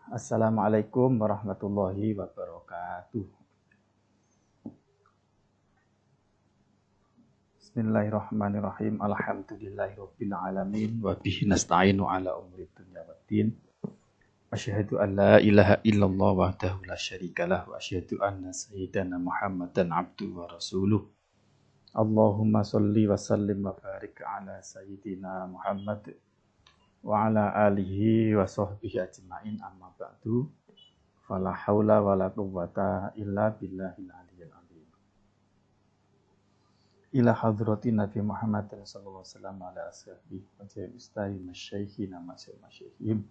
Assalamualaikum warahmatullahi wabarakatuh. Bismillahirrahmanirrahim. Alhamdulillahirabbil alamin wa bihi nasta'inu ala umuri dunya waddin. Asyhadu an la ilaha illallah wahdahu la syarikalah wa asyhadu anna sayyidana Muhammadan abduhu wa rasuluh. Allahumma shalli wa sallim wa barik ala sayyidina Muhammad wa ala alihi wa sahbihi ajma'in amma ba'du. Fala haula wala quwwata illa billahil aliyyil azim. Ila hadratin Nabi Muhammad sallallahu alaihi wasallam ala ashabihi wa jami'i ustahi masyaikhina masyaihim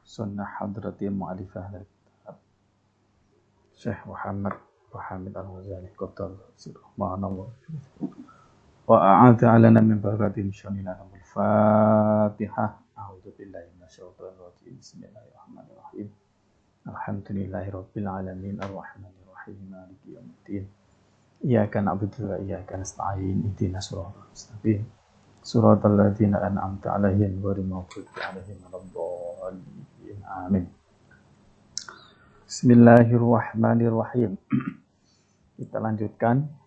sunnah hadratin mu'alifah al-kitab Syekh Muhammad Hamid Al-Ghazali qaddar subhanallah wa a'adha alana min barakatin syamilana al-Fatihah. A'udzu billahi minasyaitonir rajim. Bismillahirrahmanirrahim. Alhamdulillahirabbil alamin arrahmanir rahim maliki yaumiddin. Iyyaka na'budu wa iyyaka nasta'in. Ihdinas siratal mustaqim. Siratal ladzina an'amta 'alaihim ghairil maghdubi 'alaihim waladdallin. Amin. Bismillahirrahmanirrahim. Kita lanjutkan.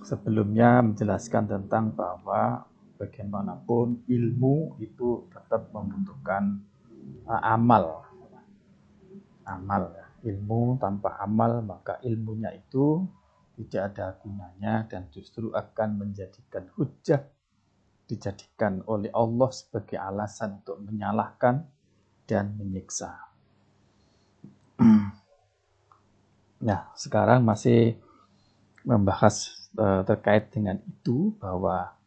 Sebelumnya menjelaskan tentang bahwa bagaimanapun ilmu itu tetap membutuhkan amal. Ilmu tanpa amal maka ilmunya itu tidak ada gunanya dan justru akan menjadikan hujjah, dijadikan oleh Allah sebagai alasan untuk menyalahkan dan menyiksa. Nah, sekarang masih membahas terkait dengan itu bahwa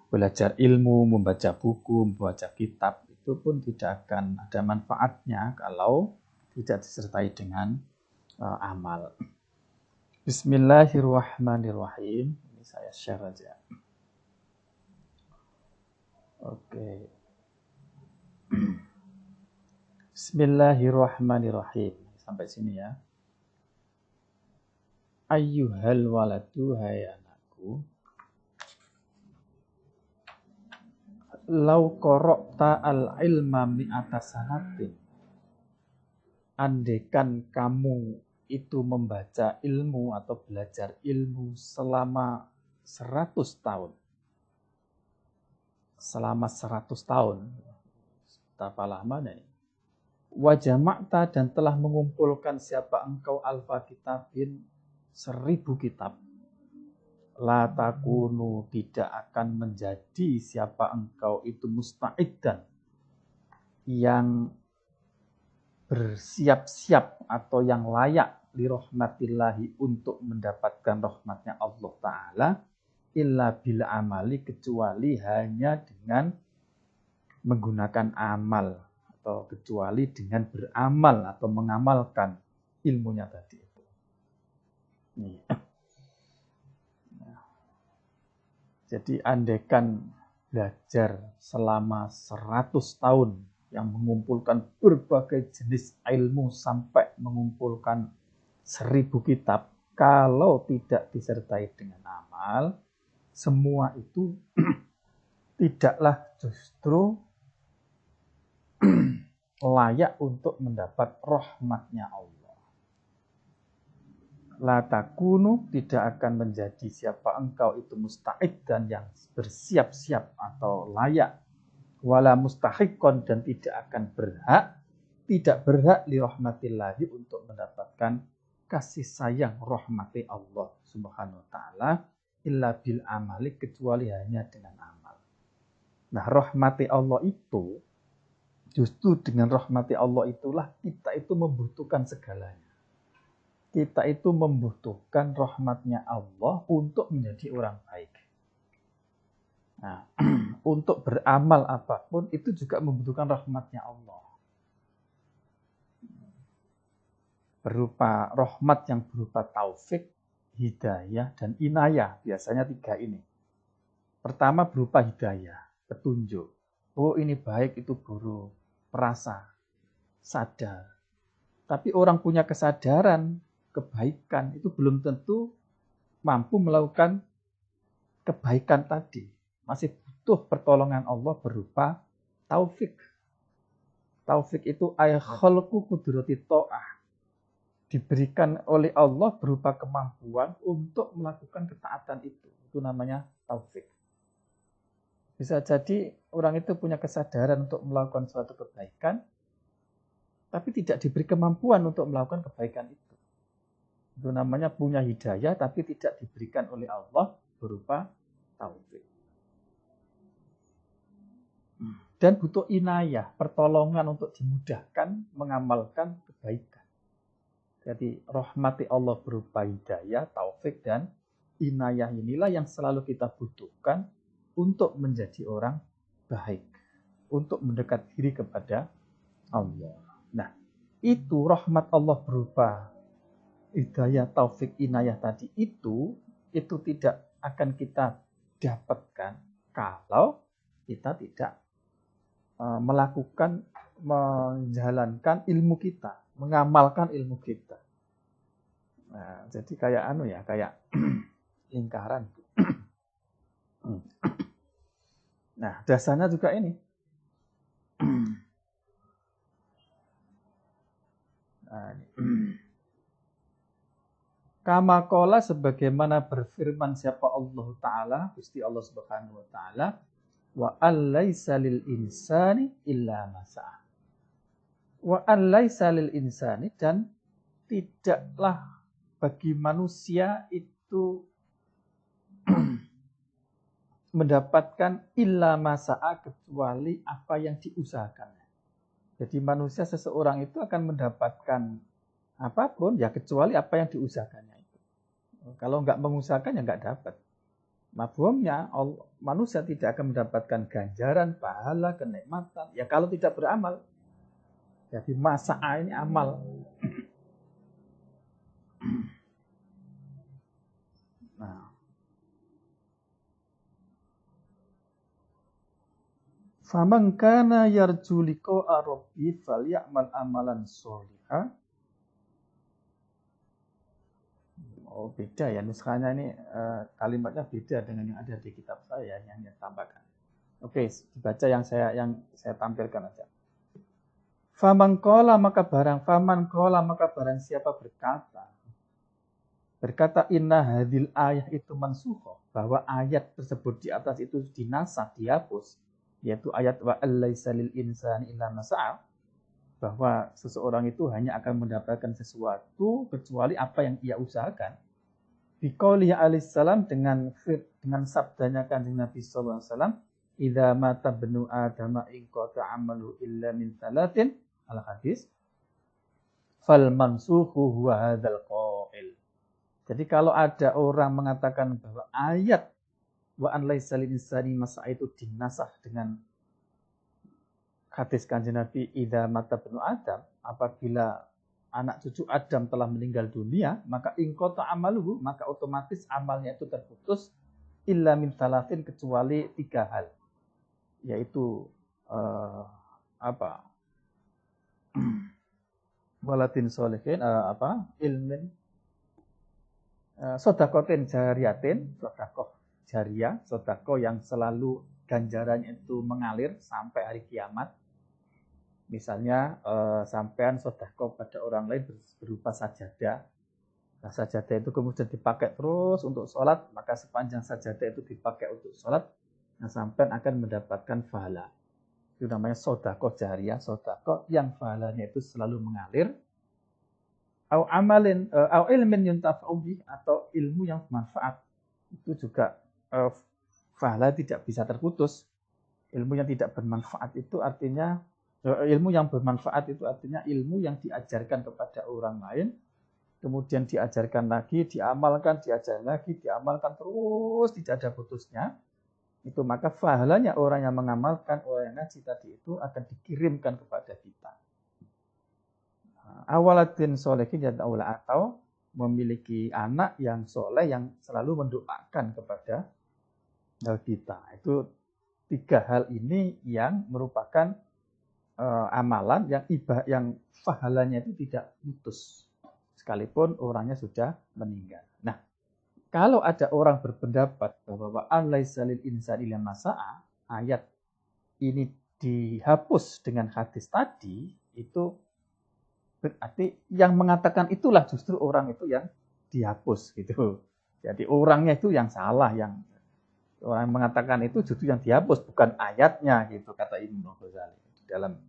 belajar ilmu, membaca buku, membaca kitab itu pun tidak akan ada manfaatnya kalau tidak disertai dengan amal. Bismillahirrahmanirrahim. Ini saya share aja. Oke. Bismillahirrahmanirrahim. Sampai sini ya. Ayyuhal waladu, hai anakku, lau qara'ta al-ilma mi'ata sanatin, andekan kamu itu membaca ilmu atau belajar ilmu selama 100 tahun. Selama 100 tahun. Betapa lama nih. Wa jama'ta, dan telah mengumpulkan siapa engkau alfa kitabin 1000 kitab. La takunu, tidak akan menjadi siapa engkau itu musta'iddan, yang bersiap-siap atau yang layak li rahmatillahi, untuk mendapatkan rahmatnya Allah Ta'ala, illa bil amali, kecuali hanya dengan menggunakan amal, atau kecuali dengan beramal atau mengamalkan ilmunya tadi itu. Nih. Jadi andaikan belajar selama 100 tahun yang mengumpulkan berbagai jenis ilmu sampai mengumpulkan 1000 kitab, kalau tidak disertai dengan amal, semua itu tidaklah justru layak untuk mendapat rahmatnya Allah. La takunu, tidak akan menjadi siapa engkau itu musta'id, dan yang bersiap-siap atau layak, wala mustahiqon, dan tidak akan tidak berhak li rahmatillahi, untuk mendapatkan kasih sayang rahmati Allah Subhanahu wa taala, illa bil amali, kecuali hanya dengan amal. Nah, rahmati Allah itu, justru dengan rahmati Allah itulah kita itu membutuhkan segalanya. Kita itu membutuhkan rahmatnya Allah untuk menjadi orang baik. Nah, untuk beramal apapun itu juga membutuhkan rahmatnya Allah. Berupa rahmat yang berupa taufik, hidayah, dan inayah. Biasanya 3 ini. Pertama berupa hidayah, petunjuk. Oh, ini baik, itu buruk. Perasa, sadar. Tapi orang punya kesadaran kebaikan itu belum tentu mampu melakukan kebaikan tadi. Masih butuh pertolongan Allah berupa taufik. Taufik itu ay khalqu qudrati ta'ah. Diberikan oleh Allah berupa kemampuan untuk melakukan ketaatan itu. Itu namanya taufik. Bisa jadi orang itu punya kesadaran untuk melakukan suatu kebaikan, tapi tidak diberi kemampuan untuk melakukan kebaikan itu. Itu namanya punya hidayah, tapi tidak diberikan oleh Allah berupa taufik. Dan butuh inayah, pertolongan untuk dimudahkan mengamalkan kebaikan. Jadi rahmati Allah berupa hidayah, taufik, dan inayah inilah yang selalu kita butuhkan untuk menjadi orang baik, untuk mendekat diri kepada Allah. Nah, itu rahmat Allah berupa hidayah, taufik, inayah tadi itu tidak akan kita dapatkan kalau kita tidak melakukan, menjalankan ilmu kita, mengamalkan ilmu kita. Nah, jadi kayak lingkaran. Nah, dasarnya juga ini. Kama qala, sebagaimana berfirman siapa Allah Ta'ala, Gusti Allah Subhanahu wa Ta'ala, wa allaisa lil insani illa ma sa'a. Wa allaisa lil insani, dan tidaklah bagi manusia itu mendapatkan illa ma sa'a, kecuali apa yang diusahakannya. Jadi manusia, seseorang itu akan mendapatkan apapun ya kecuali apa yang diusahakannya itu. Kalau nggak mengusahakan ya nggak dapat. Mafhumnya manusia tidak akan mendapatkan ganjaran, pahala, kenikmatan ya kalau tidak beramal. Jadi masa'a ini amal. Nah, faman kana yarju liqa'a rabbi falyamal amalan sholihan. Oh, beda ya nuskahnya ini, kalimatnya beda dengan yang ada di kitab saya yang tambahkan. Oke, dibaca yang saya tampilkan aja. Faman qala, maka barang siapa berkata inna hadil ayah itu mansukhoh, bahwa ayat tersebut di atas itu dinasakh, dihapus, yaitu ayat wa allaisa lil insani illa ma sa'a, bahwa seseorang itu hanya akan mendapatkan sesuatu kecuali apa yang ia usahakan. Biqaulihi alaihissalam, dengan sabdanya Kanjeng Nabi sallallahu alaihi wasallam, idza mata bnu adama in qata amalu illa min salatin, al-hadis. Fal mansukhu huwa hadzal qail. Jadi kalau ada orang mengatakan bahwa ayat wa an laisa lil insani masa itu dinasah dengan hadis Kanjeng Nabi idza mata bnu Adam, apabila anak cucu Adam telah meninggal dunia, maka ingkota amaluhu, maka otomatis amalnya itu terputus illa min salatin, kecuali 3 hal, yaitu waladin sholihin, ilmin, sodakotin jariyatin, sodakoh jariyah, sodakoh yang selalu ganjarannya itu mengalir sampai hari kiamat. Misalnya sampean sedekah pada orang lain berupa sajadah. Nah, sajadah itu kemudian dipakai terus untuk sholat, maka sepanjang sajadah itu dipakai untuk sholat, nah sampean akan mendapatkan pahala. Itu namanya sedekah jariyah, sedekah yang pahalanya itu selalu mengalir. Au amalin, au ilmin yuntafa'u bih, atau ilmu yang bermanfaat. Itu juga pahala tidak bisa terputus. Ilmu yang tidak bermanfaat itu artinya ilmu yang bermanfaat itu artinya ilmu yang diajarkan kepada orang lain, kemudian diajarkan lagi, diamalkan, diajarkan lagi, diamalkan terus, tidak ada putusnya. Itu maka pahalanya orang yang mengamalkan, orang yang ngaji tadi itu akan dikirimkan kepada kita. Awaladin solehin yad'aula, atau memiliki anak yang soleh yang selalu mendoakan kepada kita. Itu 3 hal ini yang merupakan amalan yang pahalanya itu tidak putus sekalipun orangnya sudah meninggal. Nah, kalau ada orang berpendapat bahwa alaisa lil insani illa ma sa'a, ayat ini dihapus dengan hadis tadi, itu berarti yang mengatakan itulah justru orang itu yang dihapus gitu. Jadi orangnya itu yang salah, yang orang yang mengatakan itu justru yang dihapus, bukan ayatnya gitu, kata Imam Ghazali dalam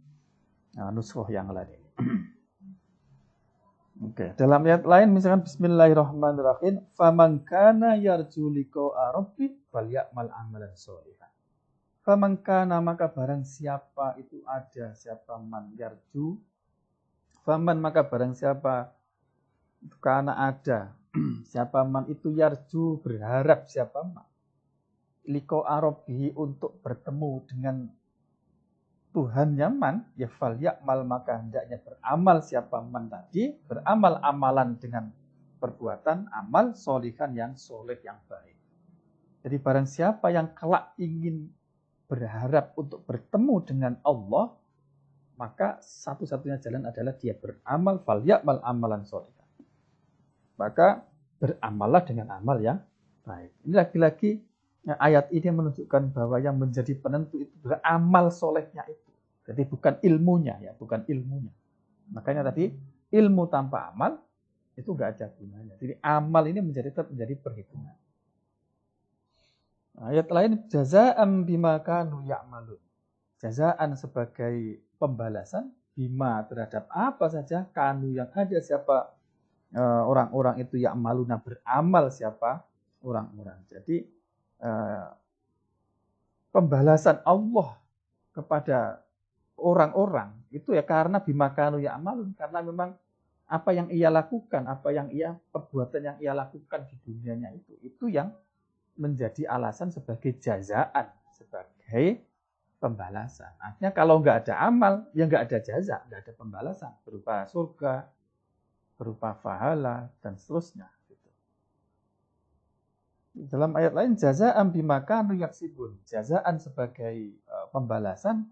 nusroh yang lain. Oke, dalam ayat lain misalkan Bismillahirrahmanirrahim, faman kana yarju liqa'a rabbih falyamal amalan sholihan. Faman kana, maka barang siapa itu ada, siapa man yarju, faman maka barang siapa kana ada, siapa man itu yarju berharap, siapa man liqa'a rabbih untuk bertemu dengan Tuhan nyaman, ya fal yakmal, maka hendaknya beramal siapa man tadi, beramal amalan dengan perbuatan amal solihan yang soleh yang baik. Jadi barang siapa yang kelak ingin berharap untuk bertemu dengan Allah, maka satu-satunya jalan adalah dia beramal, fal yakmal amalan solihan. Maka beramallah dengan amal yang baik. Ini lagi-lagi ayat ini menunjukkan bahwa yang menjadi penentu itu adalah amal solehnya itu. Jadi bukan ilmunya, ya, bukan ilmunya. Makanya tadi ilmu tanpa amal itu nggak ada gunanya. Jadi amal ini tetap menjadi perhitungan. Ayat lain, jazaan bima kanu ya'malun. Jazaan sebagai pembalasan bima terhadap apa saja kanu yang ada siapa orang-orang itu ya'maluna beramal siapa orang-orang. Jadi pembalasan Allah kepada orang-orang itu ya karena bimakanu ya amalun, karena memang apa yang ia lakukan, apa yang ia perbuatan yang ia lakukan di dunianya itu yang menjadi alasan sebagai jazaan, sebagai pembalasan. Artinya kalau nggak ada amal, ya nggak ada jaza, nggak ada pembalasan berupa surga, berupa pahala dan seterusnya. Dalam ayat lain, jazaan bimakanu yaksibun, jazaan sebagai pembalasan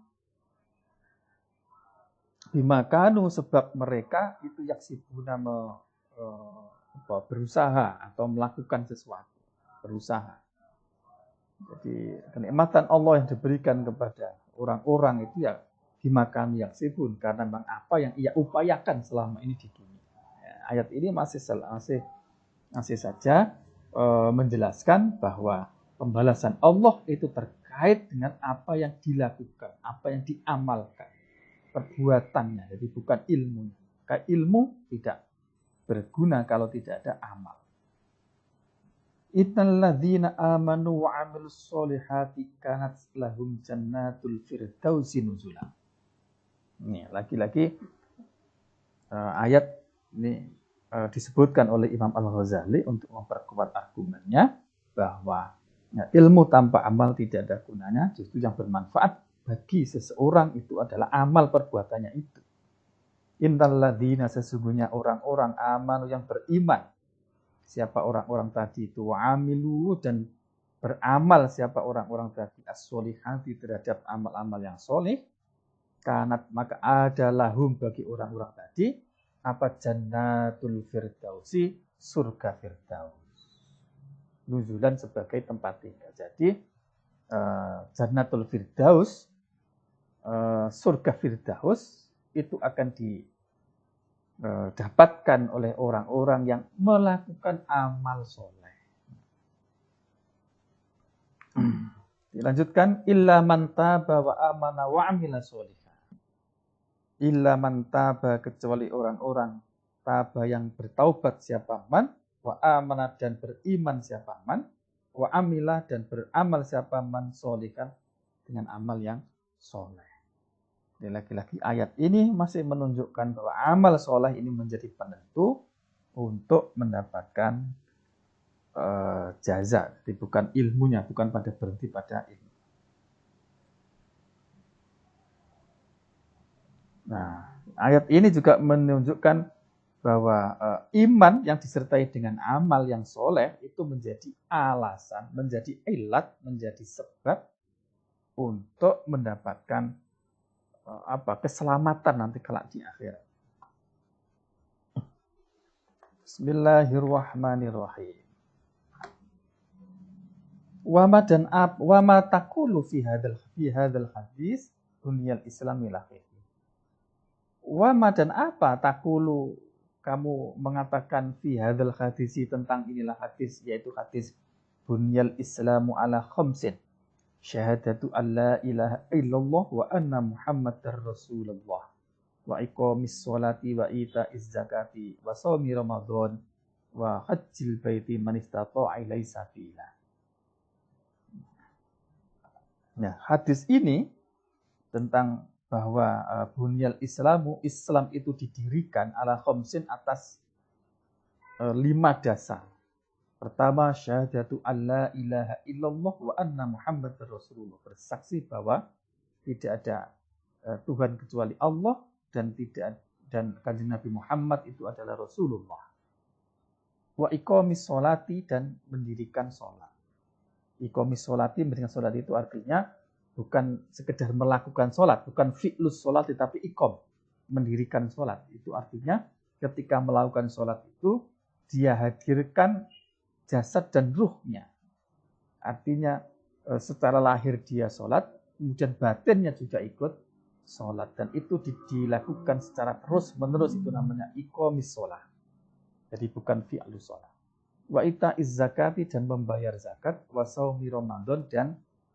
bimakanu sebab mereka itu yaksibuna berusaha atau melakukan sesuatu, berusaha. Jadi kenikmatan Allah yang diberikan kepada orang-orang itu ya bimakanu yaksibun, karena memang apa yang ia upayakan selama ini di dunia. Ya, ayat ini masih saja menjelaskan bahwa pembalasan Allah itu terkait dengan apa yang dilakukan, apa yang diamalkan, perbuatannya, jadi bukan ilmunya. Karena ilmu tidak berguna kalau tidak ada amal. Innal ladzina amanu wa 'amilus sholihati kanat lahum jannatul firdausi nuzula. Ini lagi-lagi ayat ini disebutkan oleh Imam Al-Ghazali untuk memperkuat argumennya bahwa ilmu tanpa amal tidak ada gunanya, justru yang bermanfaat bagi seseorang itu adalah amal perbuatannya itu. Innal ladzina, sesungguhnya orang-orang amanu yang beriman. Siapa orang-orang tadi itu? Wa amilu, dan beramal siapa orang-orang tadi as-sholihati terhadap amal-amal yang soleh. Kanat, maka ada lahum bagi orang-orang tadi apa jannatul firdausi, surga firdaus. Nuzulan sebagai tempat tinggal. Jadi jannatul firdaus, surga firdaus itu akan didapatkan oleh orang-orang yang melakukan amal soleh. Dilanjutkan, illa man taba wa amana wa amila sholihah. Illa man taba, kecuali orang-orang taba yang bertaubat siapa man, wa amana dan beriman siapa man, wa amila dan beramal siapa man sholihan dengan amal yang soleh. Lagi-lagi ayat ini masih menunjukkan bahwa amal soleh ini menjadi penentu untuk mendapatkan jaza. Jadi bukan ilmunya, bukan berhenti pada ilmu. Nah, ayat ini juga menunjukkan bahwa iman yang disertai dengan amal yang soleh itu menjadi alasan, menjadi ilat, menjadi sebab untuk mendapatkan keselamatan nanti kelak di akhirat. Bismillahirrahmanirrahim. Wama taqulu fi hadzal hadis, bunyal Islam ila akhirih. Wa ma dan apa takulu kamu mengatakan fi hadzal hadisi tentang inilah hadis, yaitu hadis bunyal Islamu ala khamsin. Syahadatu an la ilaha illallah wa anna Muhammadar Rasulullah wa iqamis sholati wa ita'iz zakati wa shaumi Ramadan wa hajjil baiti man istata'a ilaihi sabila. Nah, hadis ini tentang bahwa bunyal Islamu, Islam itu didirikan ala khamsin atas 5 dasar. Pertama, syahadatu alla ilaha illallah wa anna Muhammadar Rasulullah. Bersaksi bahwa tidak ada Tuhan kecuali Allah dan Kanjeng Nabi Muhammad itu adalah Rasulullah. Wa iqamis sholati dan mendirikan sholat. Iqamis sholati, mendirikan sholat itu artinya bukan sekedar melakukan sholat, bukan fi'lus sholat, tetapi iqam, mendirikan sholat. Itu artinya ketika melakukan sholat itu dia hadirkan jasad dan ruhnya. Artinya secara lahir dia sholat, kemudian batinnya juga ikut sholat. Dan itu dilakukan secara terus menerus, itu namanya iqamis sholat. Jadi bukan fi'lus sholat. Wa ita'iz zakati dan membayar zakat, wa shaumi Ramadan dan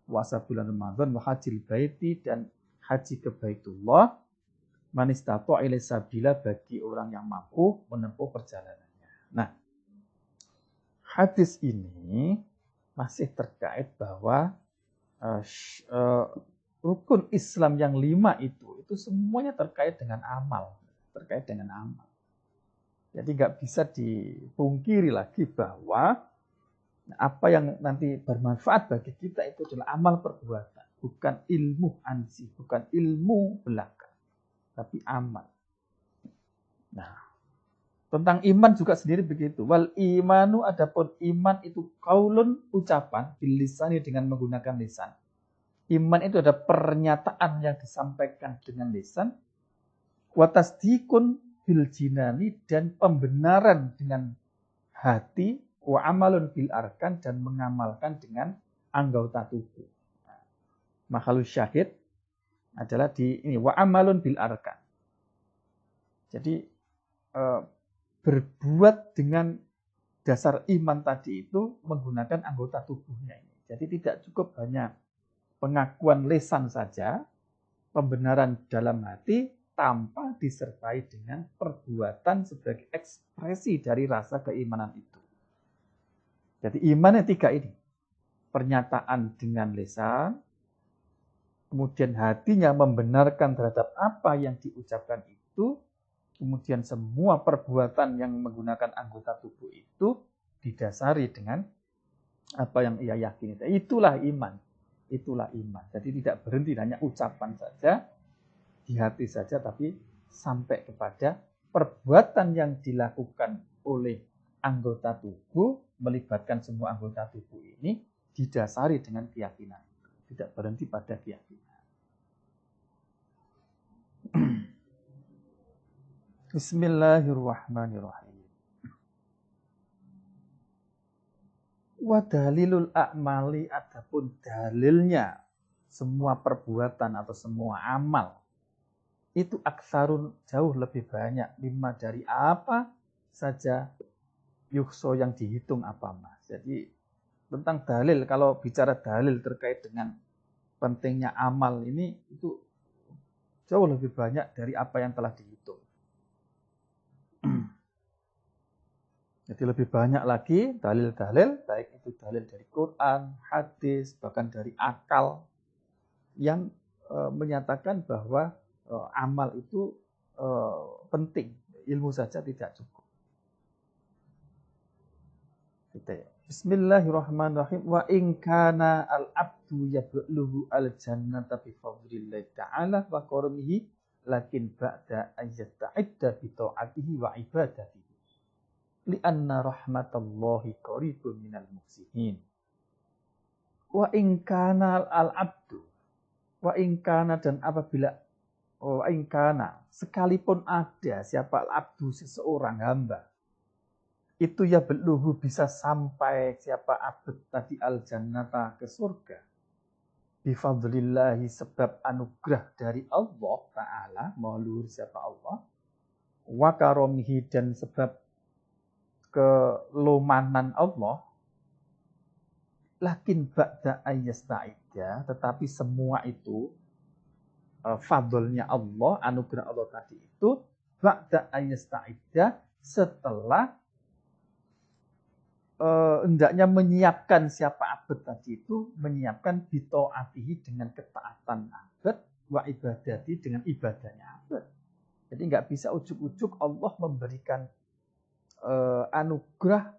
puasa bulan Ramadan, wa hajjil baiti dan haji ke Baitullah, man istata'a ilaihi sabila bagi orang yang mampu menempuh perjalanannya. Nah, hadis ini masih terkait bahwa rukun Islam yang 5 itu semuanya terkait dengan amal, Jadi nggak bisa dipungkiri lagi bahwa apa yang nanti bermanfaat bagi kita itu adalah amal perbuatan, bukan ilmu ansi, bukan ilmu belaka, tapi amal. Nah, tentang iman juga sendiri begitu. Wal imanu, adapun iman itu qaulun, ucapan, bil lisani dengan menggunakan lisan. Iman itu ada pernyataan yang disampaikan dengan lisan. Wa tasdiqun bil jinani dan pembenaran dengan hati. Wa amalun bil arkan dan mengamalkan dengan anggota tubuh. Makhluk syahid adalah di ini wa amalun bil arkan. Jadi berbuat dengan dasar iman tadi itu menggunakan anggota tubuhnya ini. Jadi tidak cukup hanya pengakuan lisan saja, pembenaran dalam hati tanpa disertai dengan perbuatan sebagai ekspresi dari rasa keimanan itu. Jadi iman yang 3 ini, pernyataan dengan lisan, kemudian hatinya membenarkan terhadap apa yang diucapkan itu, kemudian semua perbuatan yang menggunakan anggota tubuh itu didasari dengan apa yang ia yakini. Itulah iman. Jadi tidak berhenti hanya ucapan saja, di hati saja, tapi sampai kepada perbuatan yang dilakukan oleh anggota tubuh, melibatkan semua anggota tubuh ini, didasari dengan keyakinan. Tidak berhenti pada keyakinan. Bismillahirrahmanirrahim. Wa dalilul a'mali, adapun dalilnya semua perbuatan atau semua amal itu aksarun, jauh lebih banyak, lima dari apa saja yuhso yang dihitung apa mas. Jadi tentang dalil, kalau bicara dalil terkait dengan pentingnya amal ini itu jauh lebih banyak dari apa yang telah dihitung. Jadi lebih banyak lagi dalil-dalil, baik itu dalil dari Quran, hadis, bahkan dari akal yang menyatakan bahwa amal itu penting, ilmu saja tidak cukup. Bismillahirrahmanirrahim. Wa in kana al-abdu yablughu al-jannata bi fadlillahi ta'ala wa karamihi lakin ba'da an yasta'idda bi ta'atihi wa ibadatihi li'anna rahmatallahi qaribun minal muhsinin. Wa in kana al-abdu, wa in kana dan apabila wa in kana sekalipun ada siapa al-abdu seseorang hamba itu ya beluhu bisa sampai siapa abd tadi al-jannata ke surga bifadlillahi sebab anugerah dari Allah Ta'ala, maha siapa Allah, wa karomihi dan sebab kelumanan Allah, lakin ba'da ayyasta'idya, tetapi semua itu fadlnya Allah, anugerah Allah tadi itu ba'da ayyasta'idya, setelah hendaknya menyiapkan siapa abad tadi itu, menyiapkan bito'atihi dengan ketaatan abad, wa ibadati dengan ibadahnya abad. Jadi nggak bisa ujuk-ujuk Allah memberikan anugerah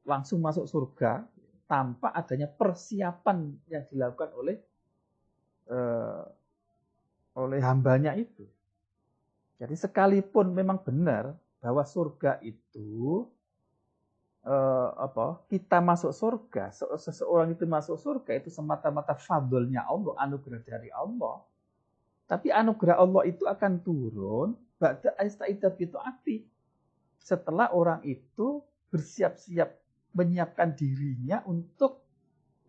langsung masuk surga tanpa adanya persiapan yang dilakukan oleh hambanya itu. Jadi sekalipun memang benar bahwa surga itu kita masuk surga, seseorang itu masuk surga itu semata-mata fadlnya Allah, anugerah dari Allah. Tapi anugerah Allah itu akan turun ba'da aista'idza bi ta'ati. Setelah orang itu bersiap-siap menyiapkan dirinya untuk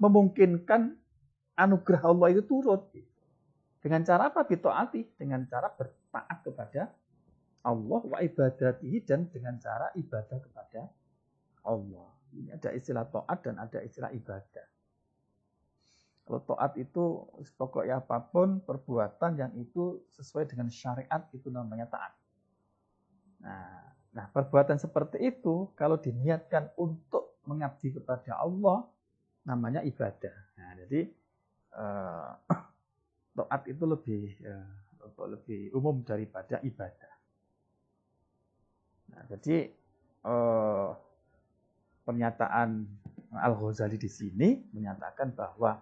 memungkinkan anugerah Allah itu turun. Dengan cara apa? Bi ta'ati, dengan cara bertaat kepada Allah wa ibadatihi dan dengan cara ibadah kepada Allah. Ini ada istilah taat dan ada istilah ibadah. Kalau taat itu pokoknya apapun perbuatan yang itu sesuai dengan syariat itu namanya taat. Nah, perbuatan seperti itu kalau diniatkan untuk mengabdi kepada Allah namanya ibadah. Nah, jadi taat itu lebih umum daripada ibadah. Nah, jadi pernyataan Al-Ghazali di sini menyatakan bahwa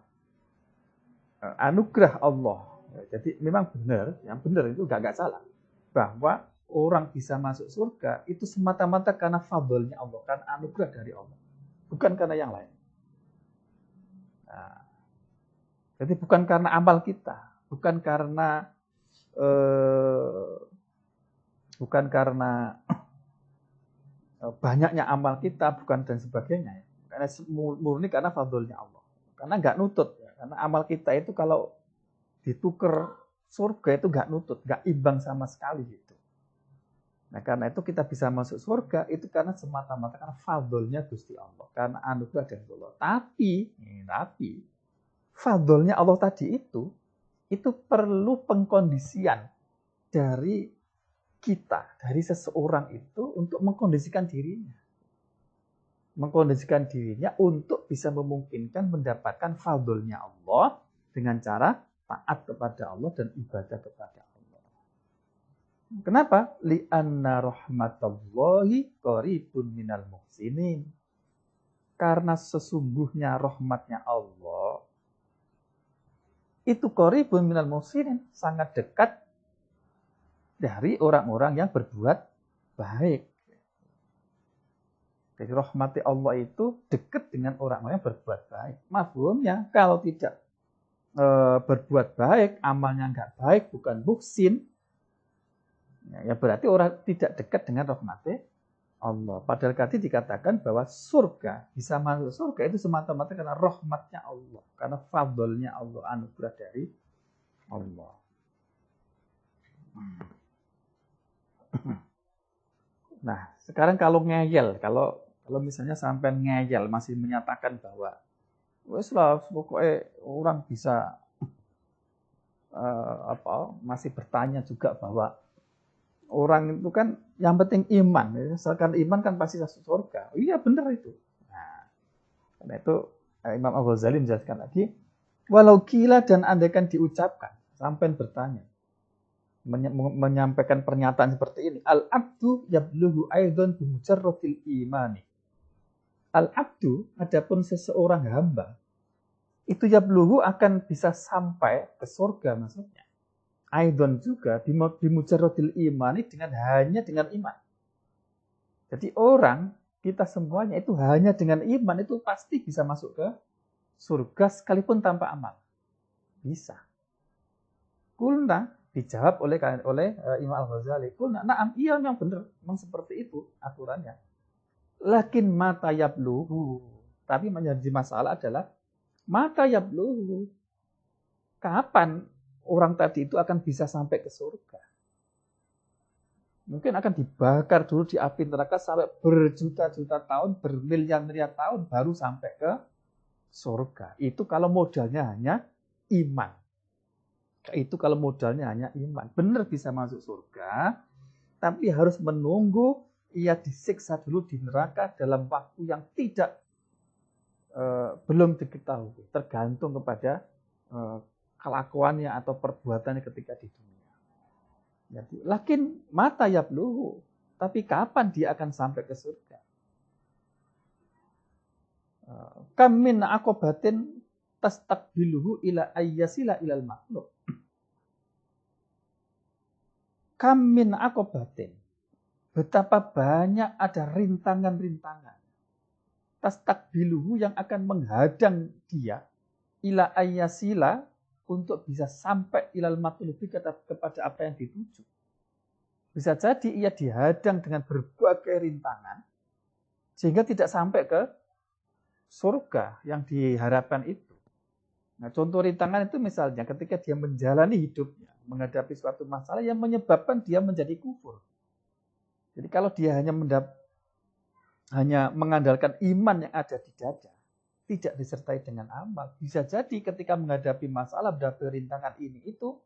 anugerah Allah. Jadi memang benar, yang benar itu enggak salah. Bahwa orang bisa masuk surga itu semata-mata karena fadlnya Allah, karena anugerah dari Allah. Bukan karena yang lain. Nah, jadi bukan karena amal kita, bukan karena banyaknya amal kita, bukan dan sebagainya. Karena murni karena fadlnya Allah. Karena nggak nutut. Karena amal kita itu kalau ditukar surga itu nggak nutut, nggak imbang sama sekali gitu. Nah karena itu kita bisa masuk surga itu karena semata-mata karena fadlnya Gusti Allah, karena anugerah dari Allah. Tapi fadlnya Allah tadi itu perlu pengkondisian dari kita, dari seseorang itu untuk mengkondisikan dirinya. Mengkondisikan dirinya untuk bisa memungkinkan mendapatkan fadlnya Allah dengan cara taat kepada Allah dan ibadah kepada Allah. Kenapa? Li'anna rahmatallahi qaribun minal muhsinin. Karena sesungguhnya rahmatnya Allah itu qaribun minal muhsinin, sangat dekat dari orang-orang yang berbuat baik. Jadi rahmati Allah itu dekat dengan orang-orang yang berbuat baik. Mafhumnya kalau tidak berbuat baik, amalnya nggak baik, bukan muhsin, ya berarti orang tidak dekat dengan rahmati Allah. Padahal tadi dikatakan bahwa surga, bisa masuk surga itu semata-mata karena rahmatnya Allah, karena fadlnya Allah, anugerah dari Allah. Nah, sekarang kalau ngeyel, kalau misalnya sampai ngeyel masih menyatakan bahwa wes lah pokoknya orang bisa masih bertanya juga bahwa orang itu kan yang penting iman, misalkan iman kan pasti masuk surga. Iya benar itu. Nah, karena itu Imam Al-Ghazali menjelaskan lagi, walau gila dan andaikan diucapkan, sampai bertanya, menyampaikan pernyataan seperti ini, al-abdu yablughu aidan bimujarradil imani. Al-abdu, adapun seseorang hamba, itu yablughu akan bisa sampai ke surga maksudnya. Aidan juga bimujarradil imani hanya dengan iman. Jadi orang, kita semuanya itu hanya dengan iman itu pasti bisa masuk ke surga sekalipun tanpa amal. Bisa. Kulna dijawab oleh Imam Al-Ghazali. Kulna, na'am, iya memang benar, memang seperti itu aturannya. Lakin mata yabluhu. Tapi menjadi masalah adalah mata yabluhu. kapan orang tadi itu akan bisa sampai ke surga? Mungkin akan dibakar dulu di api neraka sampai berjuta-juta tahun, bermiliar-miliar tahun baru sampai ke surga. Itu kalau modalnya hanya iman. Itu kalau modalnya hanya iman. Benar bisa masuk surga, tapi harus menunggu ia disiksa dulu di neraka dalam waktu yang belum diketahui. Tergantung kepada kelakuannya atau perbuatannya ketika di dunia. Jadi, lakin mata yabluhu, tapi kapan dia akan sampai ke surga? Kam min aqobatin tastaqbiluhu ila ayyasila ilal makhluk. Kam min aqobatin, betapa banyak ada rintangan-rintangan. Tastaqbiluhu yang akan menghadang dia ila ayyasila untuk bisa sampai ilal matlubi kepada apa yang dituju. Bisa jadi ia dihadang dengan berbagai rintangan sehingga tidak sampai ke surga yang diharapkan itu. Nah, contoh rintangan itu misalnya ketika dia menjalani hidupnya, menghadapi suatu masalah yang menyebabkan dia menjadi kufur. Jadi kalau dia hanya mengandalkan iman yang ada di dada, tidak disertai dengan amal. Bisa jadi ketika menghadapi masalah, menghadapi rintangan ini itu,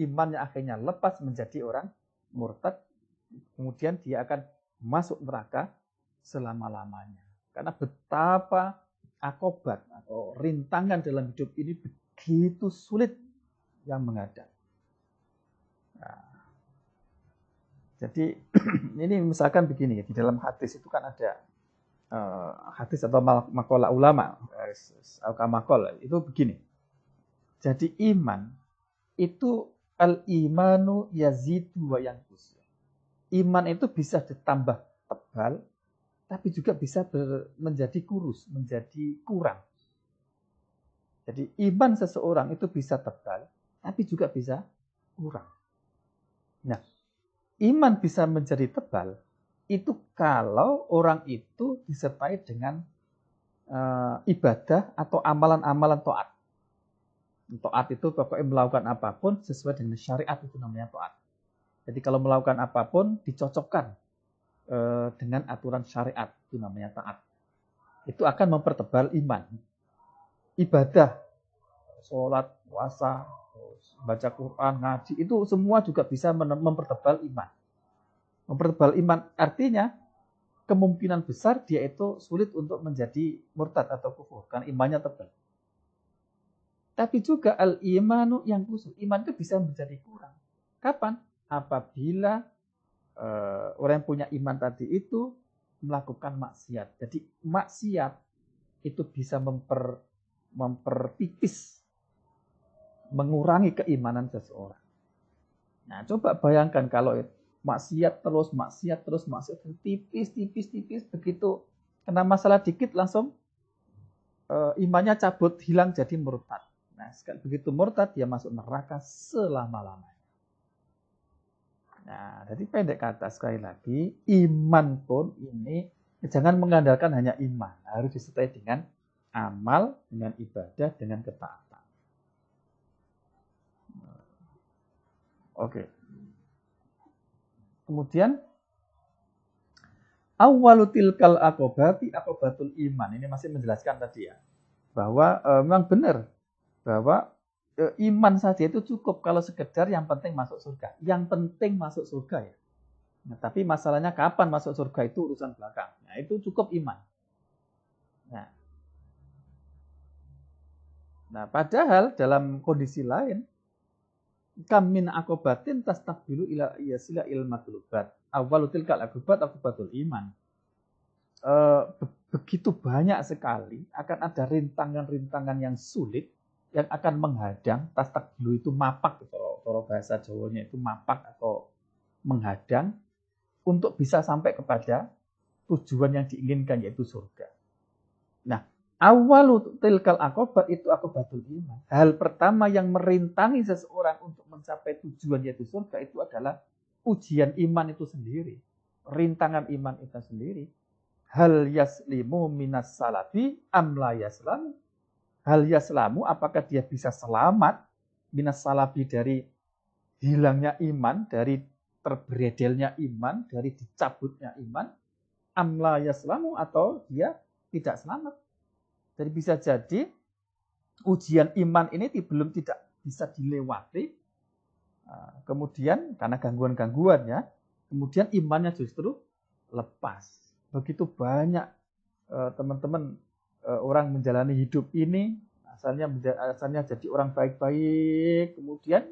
imannya akhirnya lepas menjadi orang murtad. Kemudian dia akan masuk neraka selama-lamanya. Karena betapa akobat atau rintangan dalam hidup ini begitu sulit yang menghadap. Nah, jadi ini misalkan begini, di dalam hadis itu kan ada hadis atau makalah ulama makol itu begini. Jadi iman itu al-imanu yazidu wa yanqus. Iman itu bisa ditambah tebal, tapi juga bisa menjadi kurus, menjadi kurang. Jadi iman seseorang itu bisa tebal, tapi juga bisa kurang. Nah, iman bisa menjadi tebal itu kalau orang itu disertai dengan ibadah atau amalan-amalan taat. Taat itu pokoknya melakukan apapun sesuai dengan syariat, itu namanya taat. Jadi kalau melakukan apapun dicocokkan dengan aturan syariat, itu namanya taat. Itu akan mempertebal iman. Ibadah, sholat, puasa, baca Quran, ngaji, itu semua juga bisa mempertebal iman. Mempertebal iman artinya kemungkinan besar dia itu sulit untuk menjadi murtad atau kufur karena imannya tebal. Tapi juga al-imanu yang khusus, iman itu bisa menjadi kurang. Kapan? Apabila orang yang punya iman tadi itu melakukan maksiat. Jadi maksiat itu bisa mempertipis, mengurangi keimanan seseorang. Nah, coba bayangkan kalau maksiat terus, tipis, begitu kena masalah dikit langsung imannya cabut, hilang jadi murtad. Nah, begitu murtad dia masuk neraka selama-lamanya. Nah, jadi pendek kata sekali lagi, iman pun ini jangan mengandalkan hanya iman, harus disertai dengan amal, dengan ibadah, dengan ketaatan. Oke. Kemudian awwalu tilkal aqobatul iman. Ini masih menjelaskan tadi ya, bahwa memang benar bahwa iman saja itu cukup kalau sekedar yang penting masuk surga. Yang penting masuk surga ya. Nah, tapi masalahnya kapan masuk surga itu urusan belakang. Nah, itu cukup iman. Nah, padahal dalam kondisi lain kam min aqobatin tastaqbilu ila yasila il matlubat. Awwalu tilkal aqobatul iman. Begitu banyak sekali akan ada rintangan-rintangan yang sulit yang akan menghadang. Tastaqbilu itu mapak, kalau bahasa Jawanya itu mapak atau menghadang untuk bisa sampai kepada tujuan yang diinginkan, yaitu surga. Nah, awalu tilkal aqobat itu aqobatul iman. Hal pertama yang merintangi seseorang untuk mencapai tujuan yaitu surga itu adalah ujian iman itu sendiri. Rintangan iman itu sendiri. Hal yaslimu minas salabi am la yaslamu. Hal yaslamu, apakah dia bisa selamat minas salabi dari hilangnya iman, dari terberedelnya iman, dari dicabutnya iman, amla yaslamu atau dia tidak selamat. Jadi bisa jadi ujian iman ini belum tidak bisa dilewati, kemudian karena gangguan-gangguannya, kemudian imannya justru lepas. Begitu banyak teman-teman orang menjalani hidup ini, asalnya jadi orang baik-baik, kemudian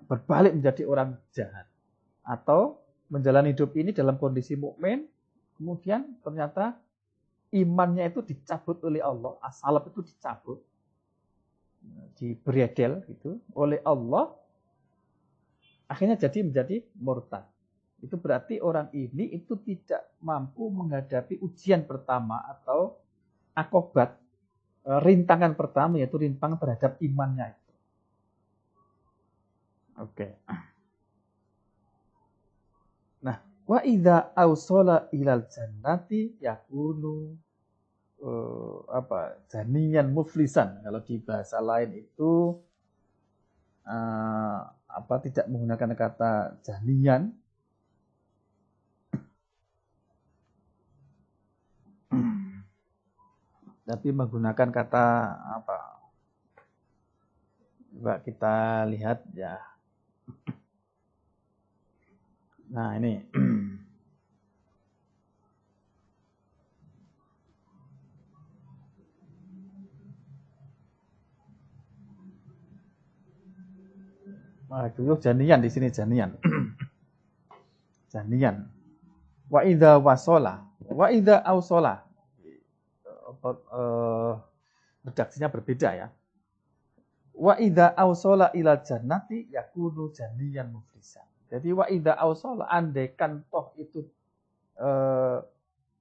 berbalik menjadi orang jahat, atau menjalani hidup ini dalam kondisi mukmin, kemudian ternyata imannya itu dicabut oleh Allah, as-salab itu dicabut, dibredel gitu oleh Allah, akhirnya menjadi murtad. Itu berarti orang ini itu tidak mampu menghadapi ujian pertama atau akobat, rintangan pertama, yaitu rintangan terhadap imannya itu. Oke. Nah, wa idza awsala ilal jannati yakunu janiyan muflisan. Kalau di bahasa lain itu tidak menggunakan kata janiyan, tapi menggunakan kata apa? Coba kita lihat ya. Nah, ini. Itu janiyan di sini janiyan. Janiyan. Wa idza wasala, wa idza ausala. Redaksinya berbeda ya. Wa idza ausala ila jannati yakunu janiyan muflisan. Jadi wa idza ausala, andaikan toh itu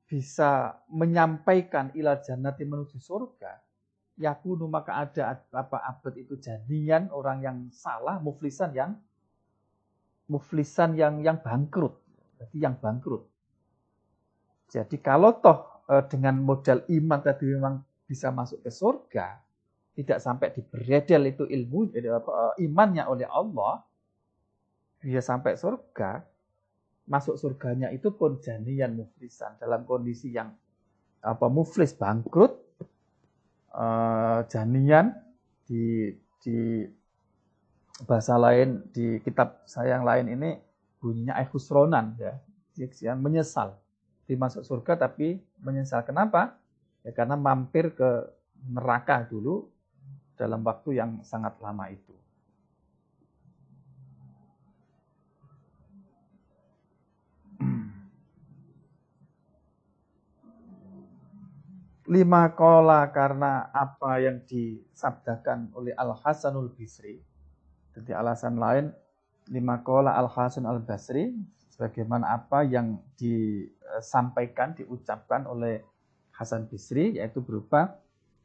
bisa menyampaikan ila jannati menuju surga, yakunu maka ada abad itu janiyan, orang yang salah, muflisan yang bangkrut. Jadi yang bangkrut. Jadi kalau toh dengan modal iman tadi memang bisa masuk ke surga, tidak sampai dibredel itu ilmu imannya oleh Allah, dia sampai surga, masuk surganya itu pun janiyan muflisan, dalam kondisi yang muflis, bangkrut. Janiyan di bahasa lain, di kitab saya yang lain ini bunyinya khusronan ya, yang menyesal dimasuk surga tapi menyesal. Kenapa? Ya karena mampir ke neraka dulu dalam waktu yang sangat lama itu. Lima kola, karena apa yang disabdakan oleh Al-Hasanul Basri. Jadi alasan lain, lima kola Al-Hasan Al-Basri, sebagaimana apa yang disampaikan, diucapkan oleh Hasan Basri, yaitu berupa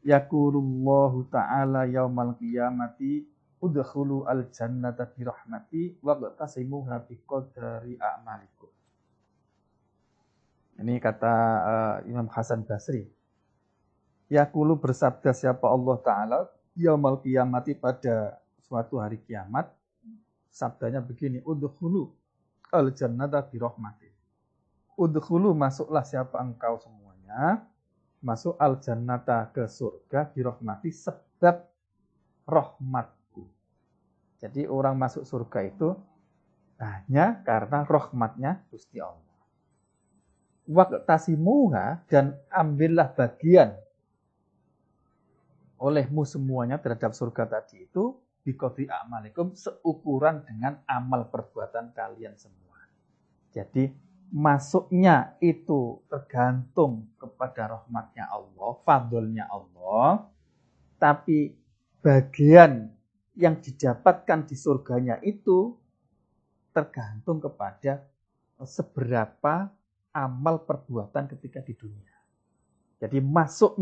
yaqulullahu ta'ala yaumal qiyamati udkhulu al-jannata bi rahmati waqtasimuha bi qadari a'malikum. Ini kata Imam Hasan Basri. Yaqulu, bersabda siapa Allah Ta'ala yaumal qiyamati, pada suatu hari kiamat, sabdanya begini, udkhulu al-jannata bi rahmati. Udkhulu, masuklah siapa engkau semuanya, masuk al-jannata, ke surga, bi rahmati, sebab rahmatku. Jadi orang masuk surga itu hanya karena rahmatnya Gusti Allah. Waqtasimuha, dan ambillah bagian olehmu semuanya terhadap surga tadi itu biqadri a'malikum, seukuran dengan amal perbuatan kalian semua. Jadi masuknya itu tergantung kepada rahmatnya Allah, fadlnya Allah, tapi bagian yang didapatkan di surganya itu tergantung kepada seberapa amal perbuatan ketika di dunia. Jadi masuk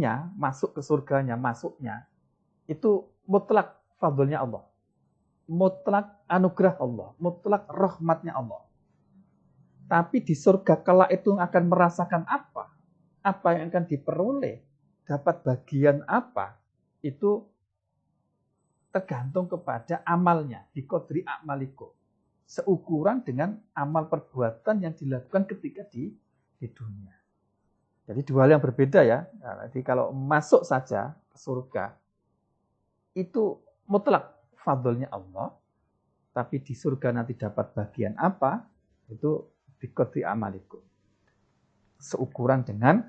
ke surganya, itu mutlak fadlnya Allah, mutlak anugerah Allah, mutlak rahmatnya Allah. Tapi di surga kelak itu akan merasakan apa yang akan diperoleh, dapat bagian apa, itu tergantung kepada amalnya, biqadri a'malikum. Seukuran dengan amal perbuatan yang dilakukan ketika di dunia. Jadi dua hal yang berbeda ya. Nah, jadi kalau masuk saja ke surga, itu mutlak fadlnya Allah. Tapi di surga nanti dapat bagian apa, itu biqadri a'malikum. Seukuran dengan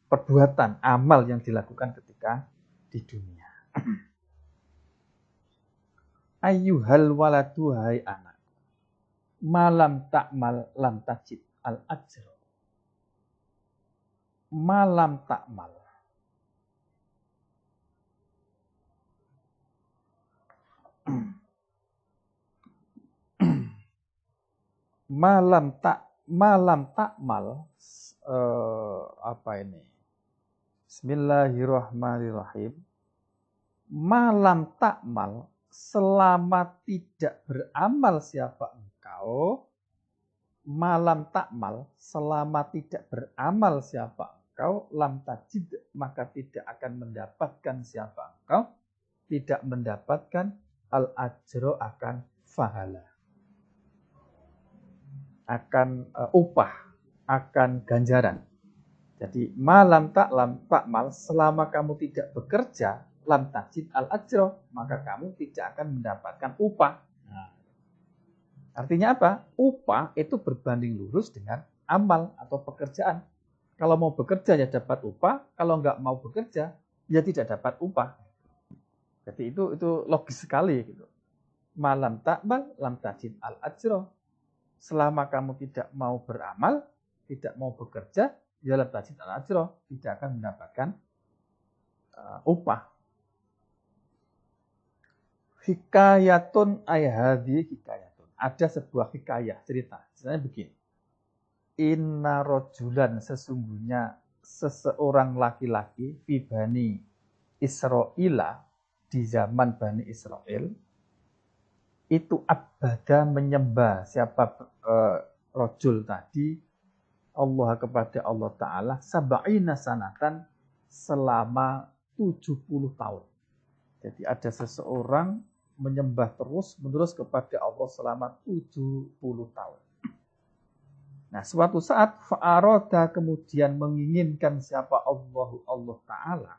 perbuatan, amal yang dilakukan ketika di dunia. Ayyuhal waladu hai anak, malam takmal lam tajid al ajro. Malam takmal. Malam takmal apa ini? Bismillahirrahmanirrahim. Malam takmal, selama tidak beramal siapa engkau. Malam takmal, selama tidak beramal siapa engkau, lam tajid, maka tidak akan mendapatkan siapa engkau, tidak mendapatkan al-ajro, akan fahala, akan upah, akan ganjaran. Jadi malam takmal, selama kamu tidak bekerja, lam tajid al-ajro, maka kamu tidak akan mendapatkan upah. Nah, artinya apa? Upah itu berbanding lurus dengan amal atau pekerjaan. Kalau mau bekerja ya dapat upah, kalau nggak mau bekerja ya tidak dapat upah. Jadi itu logis sekali gitu. Malam takmal, lam tajid al-ajro. Selama kamu tidak mau beramal, tidak mau bekerja, ya lam tajid al-ajro, tidak akan mendapatkan upah. Hikayatun ayhadi hikayatun. Ada sebuah hikayah, cerita. Misalnya begini. Inna rojulan, sesungguhnya seseorang laki-laki fi Bani Israila, di zaman Bani Israel, itu abada menyembah siapa rojul tadi, Allah kepada Allah Ta'ala, sab'ina sanatan, selama 70 tahun. Jadi ada seseorang menyembah terus-menerus kepada Allah selama 70 tahun. Nah, suatu saat fa'aroda, kemudian menginginkan siapa Allah Ta'ala,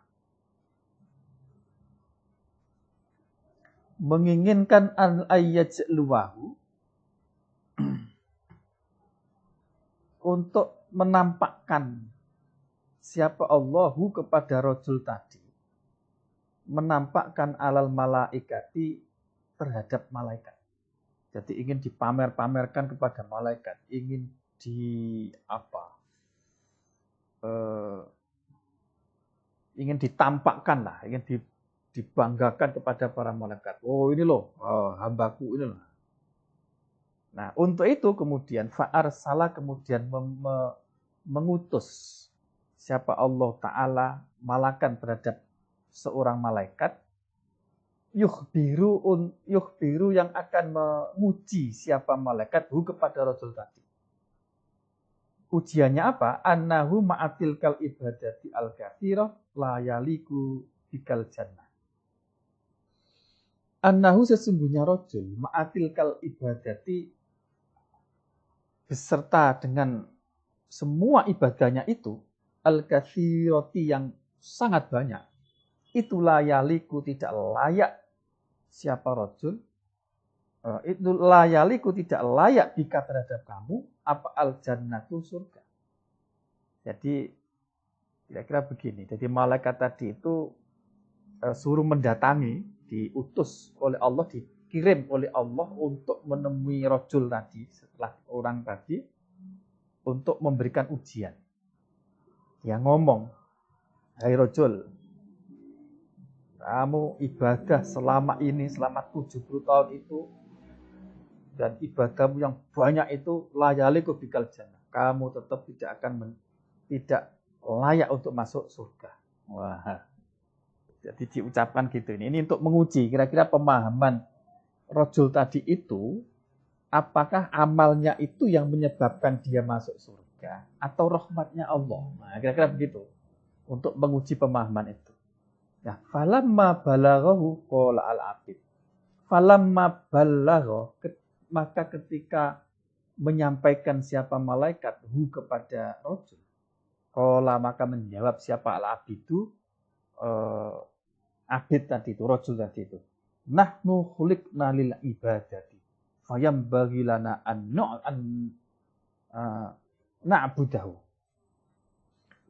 menginginkan al-ayyajluwahu, untuk menampakkan siapa Allahu kepada rojul tadi, menampakkan alal malaikati, terhadap malaikat. Jadi ingin dipamer-pamerkan kepada malaikat, ingin ingin ditampakkan lah, ingin dibanggakan kepada para malaikat. Oh ini loh, hambaku ini loh. Nah untuk itu kemudian fa'arsala, kemudian mengutus siapa Allah Ta'ala, malakan terhadap seorang malaikat, yukhbiru yang akan menguji siapa malaikat kepada Rasul tadi. Ujiannya apa? Annahu ma'atil kal ibadati al-kathirah la yaliku bikal jannah. Annahu, sesungguhnya rajul ma'atil kal ibadati, beserta dengan semua ibadahnya itu, al-kathirati, yang sangat banyak, itu la yaliku, tidak layak siapa rajul, itu layaliku, tidak layak bika, terhadap kamu, apa al-jannatu, surga. Jadi kira-kira begini. Jadi malaikat tadi itu suruh mendatangi, diutus oleh Allah, dikirim oleh Allah untuk menemui rajul tadi, setelah orang tadi, untuk memberikan ujian. Dia ngomong, hai rajul, kamu ibadah selama ini, selama 70 tahun itu, dan ibadahmu yang banyak itu, layaliku bikal jannah, kamu tetap tidak layak untuk masuk surga. Wah, jadi diucapkan gitu. Ini untuk menguji kira-kira pemahaman rajul tadi itu, apakah amalnya itu yang menyebabkan dia masuk surga, atau rahmatnya Allah. Nah, kira-kira begitu, untuk menguji pemahaman itu. Ya, falamma balaghahu qala al-abid. Falamma balagha, maka ketika menyampaikan siapa malaikat hu kepada rajul, qala maka menjawab siapa al-abidu, abid tadi itu, rajul tadi itu. Nahnu khuliqna lil ibadati. Fayambaghi lana an na'budahu.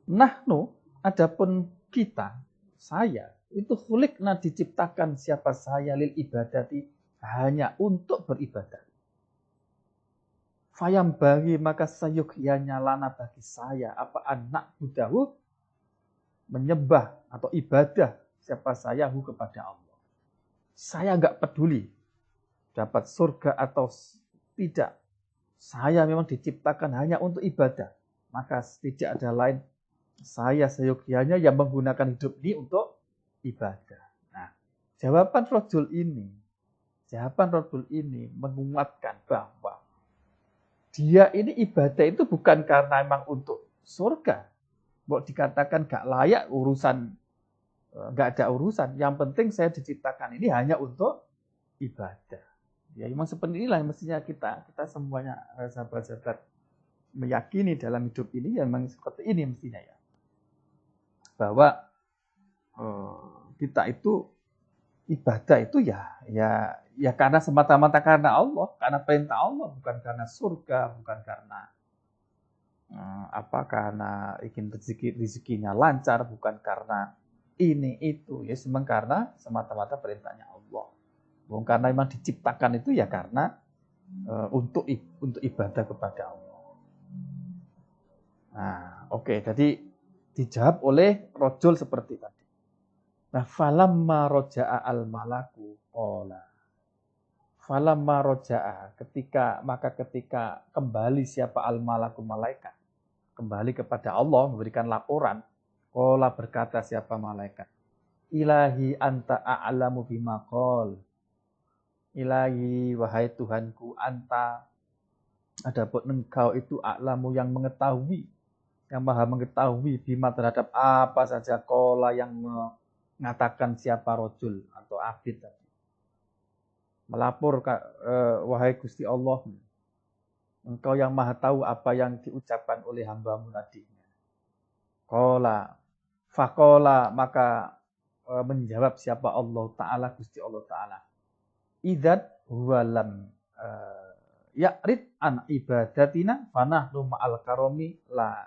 Nahnu, adapun kita, saya, itu khuliqna diciptakan siapa saya lil ibadati, hanya untuk beribadah. Fayambaghi maka sayukyanya lana bagi saya, apa anak budahu, menyembah atau ibadah siapa saya hu kepada Allah. Saya enggak peduli dapat surga atau tidak. Saya memang diciptakan hanya untuk ibadah. Maka tidak ada lain saya seyogyanya yang menggunakan hidup ini untuk ibadah. Nah, jawaban rajul ini menguatkan bahwa dia ini ibadah itu bukan karena memang untuk surga. Mau dikatakan gak layak urusan, gak ada urusan. Yang penting saya diciptakan ini hanya untuk ibadah. Ya memang seperti inilah mestinya kita semuanya sahabat-sahabat meyakini dalam hidup ini ya memang seperti ini mestinya ya. Bahwa kita itu ibadah itu ya karena semata-mata karena Allah, karena perintah Allah, bukan karena surga, bukan karena karena ingin rezekinya lancar, bukan karena ini itu, ya memang karena semata-mata perintahnya Allah. Bukan karena memang diciptakan itu ya karena untuk ibadah kepada Allah. Nah, oke, jadi dijawab oleh rajul seperti tadi. Nah, falamma roja'a al-malaku qala. Falamma roja'a, ketika kembali siapa al-malaku malaikat, kembali kepada Allah memberikan laporan, qala berkata siapa malaikat, Ilahi anta a'lamu bima qol. Ilahi wahai Tuhanku, anta adapun engkau itu a'lamu yang mengetahui, yang maha mengetahui bima terhadap apa saja qala yang mengatakan siapa rajul atau abid tadi. Melapor wahai Gusti Allah, engkau yang maha tahu apa yang diucapkan oleh hambamu tadi. Qala faqala maka menjawab siapa Allah Ta'ala, Gusti Allah Ta'ala. Idzat huwa lam ya'rid an ibadatina fanahnu ma'al karomi la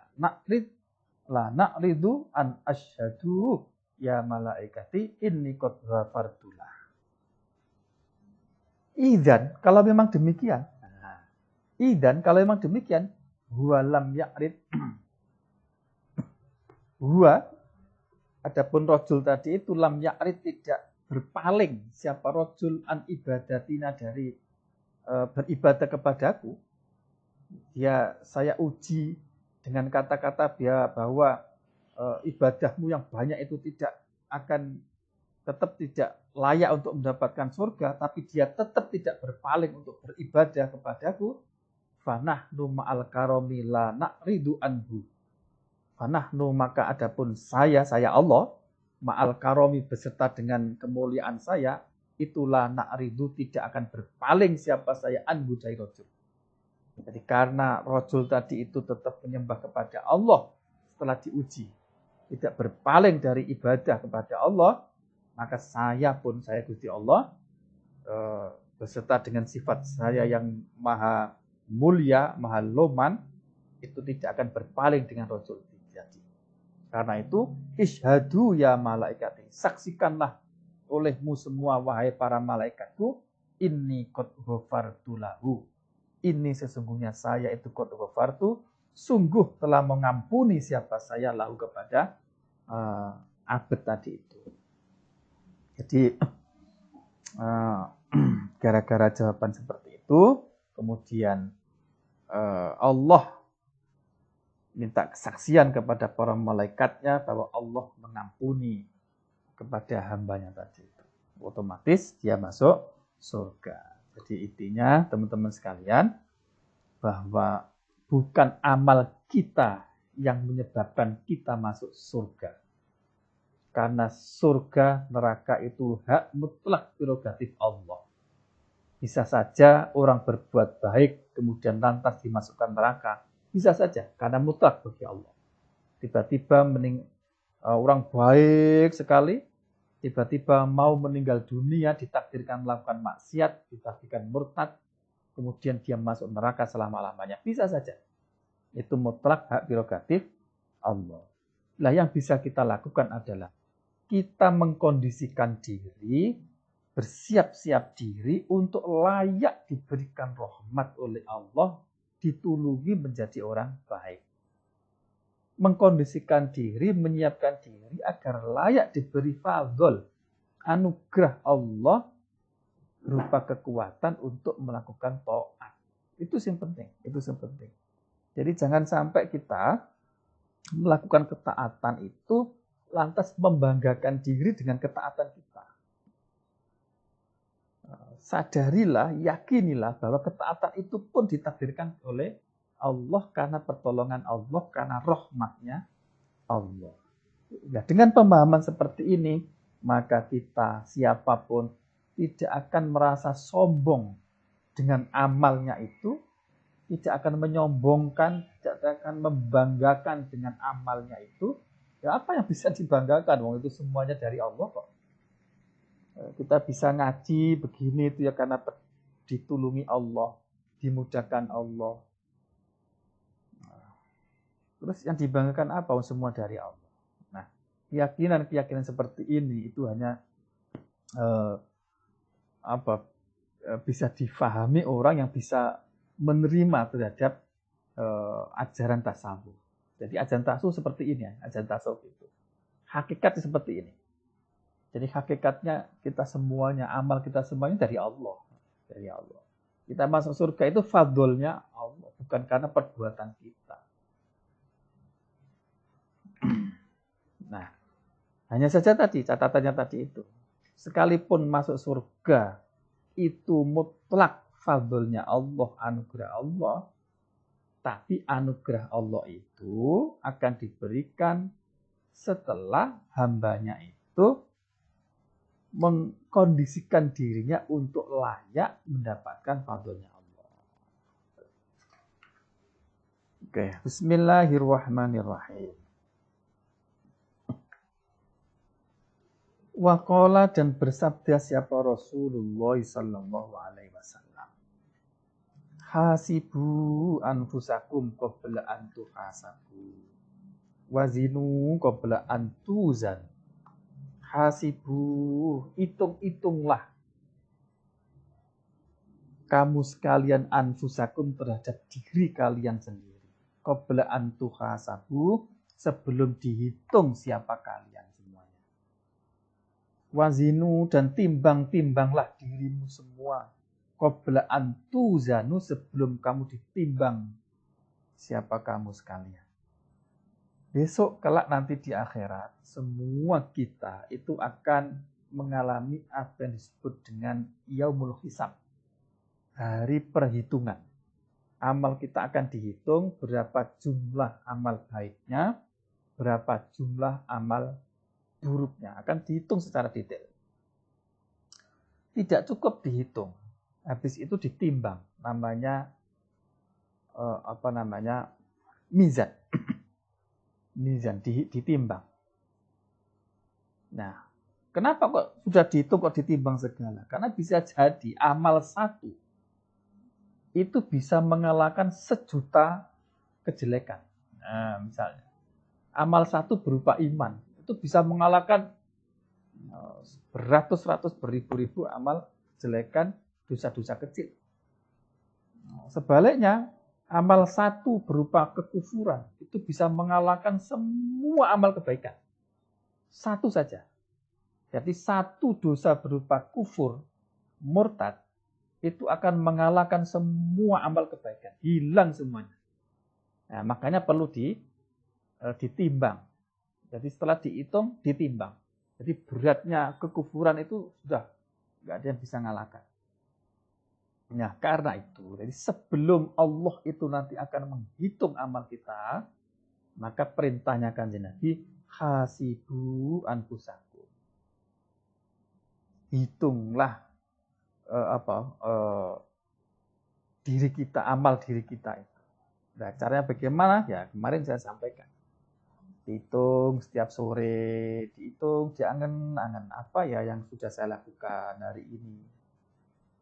na'ridu an asyhadu ya malaikati inni qad ghafartulah. Idzan kalau memang demikian. Idzan kalau memang demikian, huwa lam ya'rid huwa adapun rajul tadi itu lam ya'rid tidak berpaling siapa rajul an ibadatina dari beribadah kepadaku. Saya uji dengan kata-kata dia bahwa ibadahmu yang banyak itu tetap tidak layak untuk mendapatkan surga, tapi dia tetap tidak berpaling untuk beribadah kepadaku. Fanahnu ma'al karomi la na'ridu anhu. Fanahnu maka adapun saya Allah ma'al karomi beserta dengan kemuliaan saya, itulah na'ridu tidak akan berpaling siapa saya anhu dari rajul. Jadi karena rajul tadi itu tetap menyembah kepada Allah setelah diuji, tidak berpaling dari ibadah kepada Allah, maka saya Gusti Allah beserta dengan sifat saya yang maha mulia, maha loman, itu tidak akan berpaling dengan rajul. Karena itu, ishadu ya malaikati, saksikanlah olehmu semua wahai para malaikatku, inni qad ghafartu lahu. Ini sesungguhnya saya itu qad ghafartu, sungguh telah mengampuni siapa saya lahu kepada abad tadi itu. Jadi gara-gara jawaban seperti itu, kemudian Allah minta kesaksian kepada para malaikatnya bahwa Allah mengampuni kepada hambanya tadi. Otomatis dia masuk surga. Jadi intinya teman-teman sekalian, bahwa bukan amal kita yang menyebabkan kita masuk surga. Karena surga, neraka itu hak mutlak prerogatif Allah. Bisa saja orang berbuat baik, kemudian lantas dimasukkan neraka. Bisa saja, karena mutlak bagi Allah. Tiba-tiba orang baik sekali, tiba-tiba mau meninggal dunia, ditakdirkan melakukan maksiat, ditakdirkan murtad, kemudian dia masuk neraka selama-lamanya. Bisa saja. Itu mutlak hak prerogatif Allah. Nah, yang bisa kita lakukan adalah kita mengkondisikan diri, bersiap-siap diri untuk layak diberikan rahmat oleh Allah, ditulungi menjadi orang baik. Mengkondisikan diri, menyiapkan diri agar layak diberi fadl, anugerah Allah berupa kekuatan untuk melakukan taat. Itu yang penting, Jadi jangan sampai kita melakukan ketaatan itu lantas membanggakan diri dengan ketaatan kita. Sadarilah, yakinilah bahwa ketaatan itu pun ditakdirkan oleh Allah karena pertolongan Allah, karena rahmatnya Allah. Nah, dengan pemahaman seperti ini, maka kita siapapun tidak akan merasa sombong dengan amalnya itu, tidak akan menyombongkan, tidak akan membanggakan dengan amalnya itu. Ya apa yang bisa dibanggakan? Wong itu semuanya dari Allah kok. Kita bisa ngaji begini itu ya karena ditulungi Allah, dimudahkan Allah. Terus yang dibanggakan apa? Semua dari Allah. Nah, keyakinan seperti ini itu hanya bisa difahami orang yang bisa menerima terhadap ajaran tasawuf. Jadi ajaran tasawuf seperti ini ya, ajaran tasawuf itu. Hakikatnya seperti ini. Jadi hakikatnya kita semuanya, amal kita semuanya dari Allah. Dari Allah. Kita masuk surga itu fadlnya Allah, bukan karena perbuatan kita. Nah, hanya saja tadi, catatannya tadi itu. Sekalipun masuk surga, itu mutlak fadlnya Allah, anugerah Allah. Tapi anugerah Allah itu akan diberikan setelah hambanya itu mengkondisikan dirinya untuk layak mendapatkan fadlnya Allah. Oke, bismillahirrahmanirrahim. Waqala dan bersabda siapa Rasulullah sallallahu alaihi wasallam. Hasibu anfusakum qabla an tuhasabu. Wazinu qabla an tuzan. Hasibu, hitung-hitunglah kamu sekalian anfusakum terhadap diri kalian sendiri. Qabla an tuhasabu, sebelum dihitung siapa kalian semuanya. Wazinu dan timbang-timbanglah dirimu semua. Qabla an tuzanu, sebelum kamu ditimbang siapa kamu sekalian. Besok kelak nanti di akhirat, semua kita itu akan mengalami apa yang disebut dengan yaumul hisab. Hari perhitungan. Amal kita akan dihitung berapa jumlah amal baiknya, berapa jumlah amal buruknya. Akan dihitung secara detail. Tidak cukup dihitung. Habis itu ditimbang, namanya mizan. Mizan ditimbang. Nah, kenapa kok sudah dihitung kok ditimbang segala? Karena bisa jadi amal satu itu bisa mengalahkan 1.000.000 kejelekan. Nah, misalnya amal satu berupa iman itu bisa mengalahkan beratus-ratus, beribu-ribu amal kejelekan, dosa-dosa kecil. Sebaliknya, amal satu berupa kekufuran itu bisa mengalahkan semua amal kebaikan. Satu saja. Jadi satu dosa berupa kufur, murtad, itu akan mengalahkan semua amal kebaikan. Hilang semuanya. Nah, makanya perlu ditimbang. Jadi setelah dihitung, ditimbang. Jadi beratnya kekufuran itu sudah nggak ada yang bisa mengalahkan. Nah, karena itu, jadi sebelum Allah itu nanti akan menghitung amal kita, maka perintahnya Kanjeng Nabi, hasibu anfusakum. Hitunglah diri kita, amal diri kita itu. Nah, caranya bagaimana? Ya, kemarin saya sampaikan. Dihitung setiap sore, dihitung, diangen-angen apa ya yang sudah saya lakukan hari ini.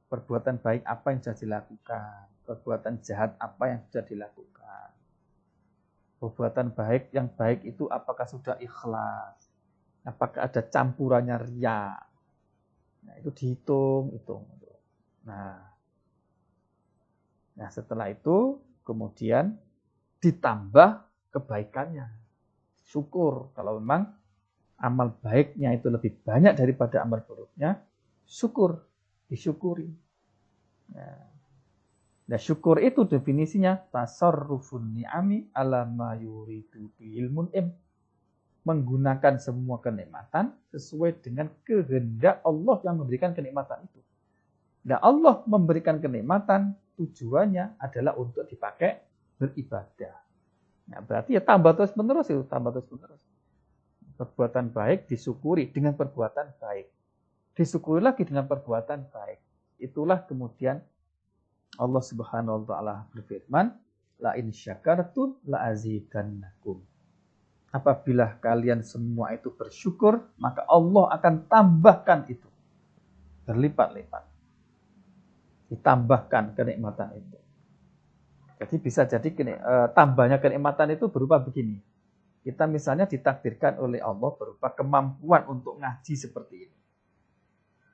Perbuatan baik apa yang sudah dilakukan, perbuatan jahat apa yang sudah dilakukan. Perbuatan baik yang baik itu apakah sudah ikhlas, apakah ada campurannya riya. Nah, itu dihitung. Nah, setelah itu kemudian ditambah kebaikannya. Syukur kalau memang amal baiknya itu lebih banyak daripada amal buruknya, syukur, disyukuri. Nah, syukur itu definisinya tasarrufun ni'ami ala ma yuridu bihil mun'im. Menggunakan semua kenikmatan sesuai dengan kehendak Allah yang memberikan kenikmatan itu. Nah, Allah memberikan kenikmatan tujuannya adalah untuk dipakai beribadah. Nah, berarti ya tambah terus menerus. Perbuatan baik disyukuri dengan perbuatan baik. Disyukuri lagi dengan perbuatan baik. Itulah kemudian Allah Subhanahu wa taala berfirman, la in syakartum la azidannakum. Apabila kalian semua itu bersyukur, maka Allah akan tambahkan itu berlipat-lipat. Ditambahkan kenikmatan itu. Jadi bisa jadi tambahnya kenikmatan itu berupa begini. Kita misalnya ditakdirkan oleh Allah berupa kemampuan untuk ngaji seperti ini.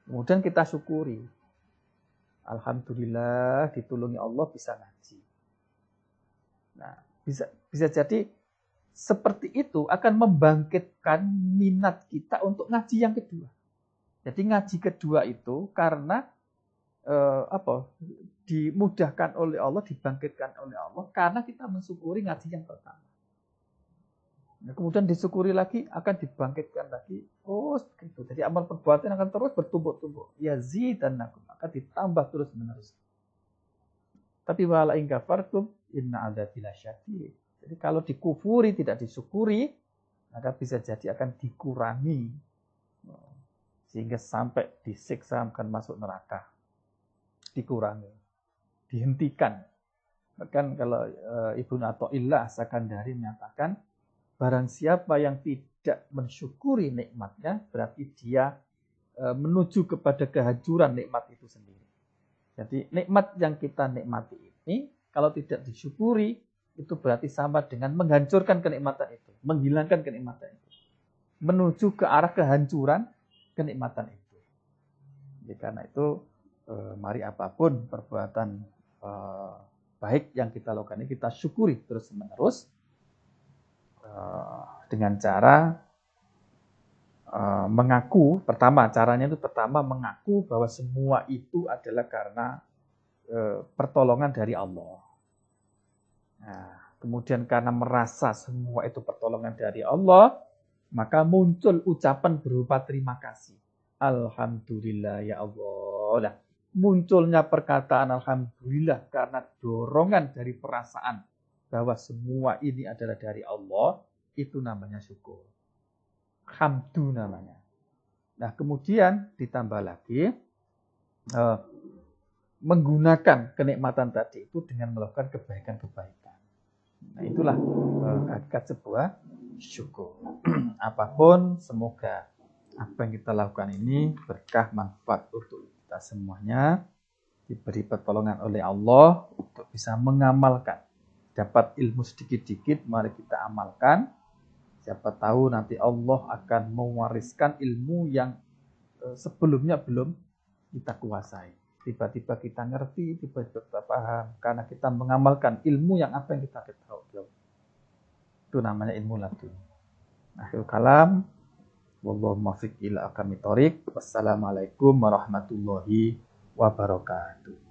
Kemudian kita syukuri. Alhamdulillah ditulungi Allah bisa ngaji. Nah, bisa jadi seperti itu akan membangkitkan minat kita untuk ngaji yang kedua. Jadi ngaji kedua itu karena dimudahkan oleh Allah, dibangkitkan oleh Allah karena kita mensyukuri ngaji yang pertama. Nah, kemudian disyukuri lagi akan dibangkitkan lagi terus begitu. Jadi amal perbuatan akan terus bertumbuk-tumbuk. Yazidannakum, akan ditambah terus menerus. Tapi wala in kafartum inna adzabi lasyadid. Jadi kalau dikufuri tidak disyukuri, maka bisa jadi akan dikurangi sehingga sampai disiksa akan masuk neraka. Dikurangi, dihentikan. Bahkan kalau Ibnu Athaillah As-Sakandari menyatakan, barang siapa yang tidak mensyukuri nikmatnya, berarti dia menuju kepada kehancuran nikmat itu sendiri. Jadi nikmat yang kita nikmati ini, kalau tidak disyukuri, itu berarti sama dengan menghancurkan kenikmatan itu, menghilangkan kenikmatan itu, menuju ke arah kehancuran kenikmatan itu. Jadi karena itu, mari apapun perbuatan baik yang kita lakukan ini kita syukuri terus menerus dengan cara mengaku. Caranya itu pertama mengaku bahwa semua itu adalah karena pertolongan dari Allah. Nah, kemudian karena merasa semua itu pertolongan dari Allah, maka muncul ucapan berupa terima kasih. Alhamdulillah ya Allah. Munculnya perkataan alhamdulillah karena dorongan dari perasaan bahwa semua ini adalah dari Allah, itu namanya syukur. Hamdu namanya. Nah, kemudian ditambah lagi menggunakan kenikmatan tadi itu dengan melakukan kebaikan-kebaikan. Nah, itulah hakikat sebuah syukur. Apapun, semoga apa yang kita lakukan ini berkah manfaat untuk kita semuanya, diberi pertolongan oleh Allah untuk bisa mengamalkan. Dapat ilmu sedikit-sedikit, mari kita amalkan. Siapa tahu nanti Allah akan mewariskan ilmu yang sebelumnya belum kita kuasai. Tiba-tiba kita ngerti, tiba-tiba kita paham. Karena kita mengamalkan ilmu yang apa yang kita ketahui. Itu namanya ilmu laduni. Akhirul kalam. Wallahu muwaffiq ila aqwamit thoriq. Wassalamualaikum warahmatullahi wabarakatuh.